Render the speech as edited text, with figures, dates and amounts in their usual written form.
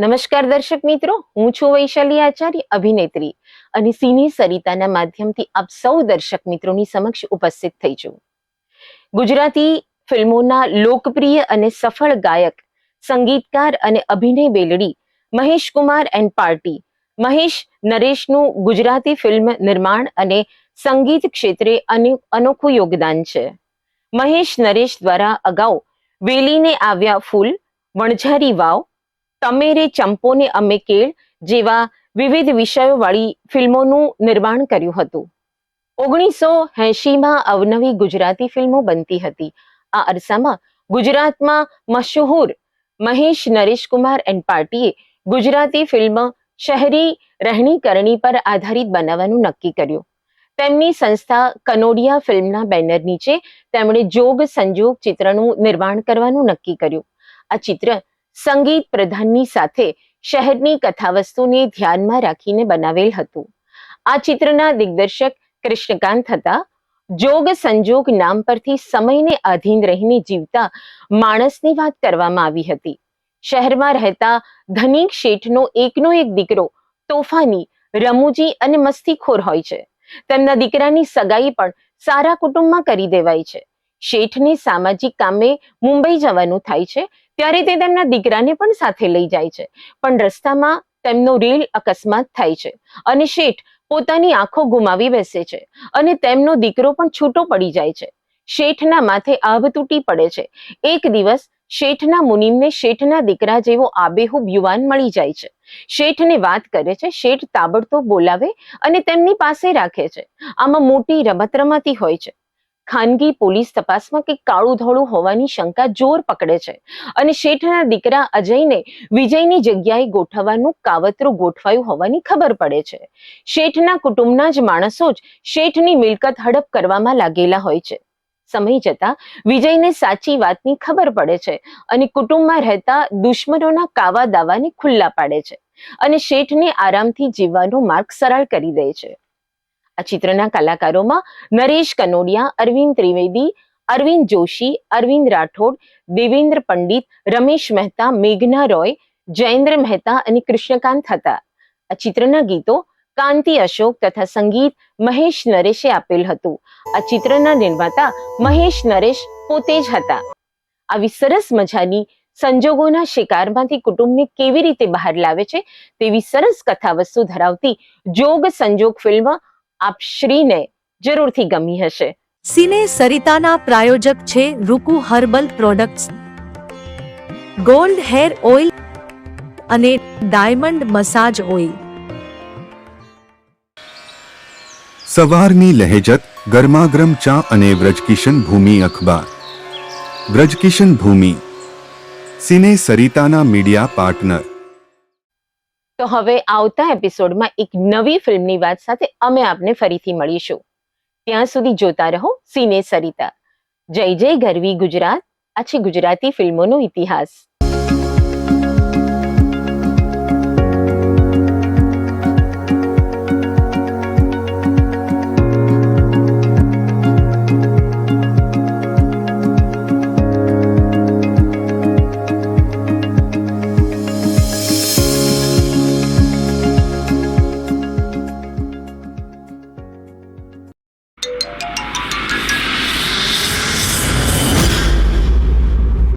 નમસ્કાર દર્શક મિત્રો, હું છું વૈશાલી આચાર્ય, અભિનેત્રી અને સિની સરિતાના માધ્યમથી આપ સૌ દર્શક મિત્રોની સમક્ષ ઉપસ્થિત થઈ છું. ગુજરાતી ફિલ્મોના લોકપ્રિય અને સફળ ગાયક, સંગીતકાર અને અભિનય બેલડી મહેશ કુમાર એન્ડ પાર્ટી મહેશ નરેશનું ગુજરાતી ફિલ્મ નિર્માણ અને સંગીત ક્ષેત્રે અનોખું યોગદાન છે. મહેશ નરેશ દ્વારા અગાઉ વેલીને આવ્યા ફૂલ, વણઝારી વાવ, તમે રે ચંપોને અમે કેળ જેવા વિવિધ વિષયોવાળી ફિલ્મોનું નિર્માણ કર્યું હતું. 1980માં અવનવી ગુજરાતી ફિલ્મો બનતી હતી. આ અરસામાં ગુજરાતમાં મશહૂર મહેશ નરેશ કુમાર એન્ડ પાર્ટીએ ગુજરાતી ફિલ્મ શહેરી રહેણી કરણી પર આધારિત બનાવવાનું નક્કી કર્યું. તેમની સંસ્થા કનોડિયા ફિલ્મના બેનર નીચે તેમણે જોગ સંજોગ ચિત્રનું નિર્માણ કરવાનું નક્કી કર્યું. આ ચિત્ર સંગીત પ્રધાનની સાથે શહેરની કથાવસ્તુને ધ્યાનમાં રાખીને બનાવેલ હતું. આ ચિત્રના દિગ્દર્શક કૃષ્ણકાંત હતા. જોગ સંજોગ નામ પરથી સમયને આધીન રહીને જીવતા માણસની વાત કરવામાં આવી હતી. શહેરમાં રહેતા ધનિક શેઠનો એકનો એક દીકરો તોફાની, રમૂજી અને મસ્તીખોર હોય છે. તેમના દીકરાની સગાઈ પણ સારા કુટુંબમાં કરી દેવાય છે. શેઠને સામાજિક કામે મુંબઈ જવાનું થાય છે, ત્યારે તે તેમના દીકરાને પણ સાથે લઈ જાય છે. પણ રસ્તામાં તેમનો રેલ અકસ્માત થાય છે અને શેઠ પોતાની આંખો ગુમાવી બેસે છે અને તેમનો દીકરો પણ છૂટો પડી જાય છે. શેઠના માથે આભ તૂટી પડે છે. એક દિવસ શેઠના મુનિમને શેઠના દીકરા જેવો આબેહૂબ યુવાન મળી જાય છે. શેઠને વાત કરે છે. શેઠ તાબડતોબ બોલાવે અને તેમની પાસે રાખે છે. આમાં મોટી રમત રમાતી હોય છે. ખાનગી પોલીસ તપાસમાં કંઈક કાળું ધોળું હોવાની શંકા જોર પકડે છે અને શેઠના દીકરા અજયને વિજયની જગ્યાએ ગોઠવવાનું કાવતરું ગોઠવાયું હોવાની ખબર પડે છે. શેઠના કુટુંબના જ માણસો જ શેઠની મિલકત હડપ કરવામાં લાગેલા હોય છે. સમય જતા વિજયને સાચી વાતની ખબર પડે છે અને કુટુંબમાં રહેતા દુશ્મનોના કાવા દાવાને ખુલ્લા પાડે છે અને શેઠને આરામથી જીવવાનો માર્ગ સરળ કરી દે છે. આ ચિત્રના કલાકારોમાં નરેશ કનોડિયા, અરવિંદ ત્રિવેદી, અરવિંદ જોશી, અરવિંદ રાઠોડ, દેવેન્દ્ર પંડિત, રમેશ મહેતા, મેઘના રોય, જયેન્દ્ર મહેતા અને કૃષ્ણકાંત હતા. આ ચિત્રના ગીતો કાંતિ અશોક તથા સંગીત મહેશ નરેશે આપેલ હતું. આ ચિત્રના નિર્માતા મહેશ નરેશ પોતે જ હતા. આવી સરસ મજાની સંજોગોના શિકારમાંથી કુટુંબને કેવી રીતે બહાર લાવે છે તેવી સરસ કથાવસ્તુ ધરાવતી જોગ સંજોગ ફિલ્મ આપ શ્રીને જરૂરથી ગમી હશે. સિને સરિતાના પ્રાયોજક છે Ruku herbal products, gold hair oil અને ડાયમંડ મસાજ ઓઇલ. સવારની લહેજત, ગરમાગરમ ચા અને વ્રજકિશન ભૂમિ અખબાર. વ્રજકિશન ભૂમિ, સિને સરિતાના મીડિયા પાર્ટનર. તો હવે આવતા એપિસોડમાં એક નવી ફિલ્મની વાત સાથે અમે આપને ફરીથી મળીશું. ત્યાં સુધી જોતા રહો સિને સરિતા. જય જય ગરવી ગુજરાત. આ છે ગુજરાતી ફિલ્મોનો ઇતિહાસ.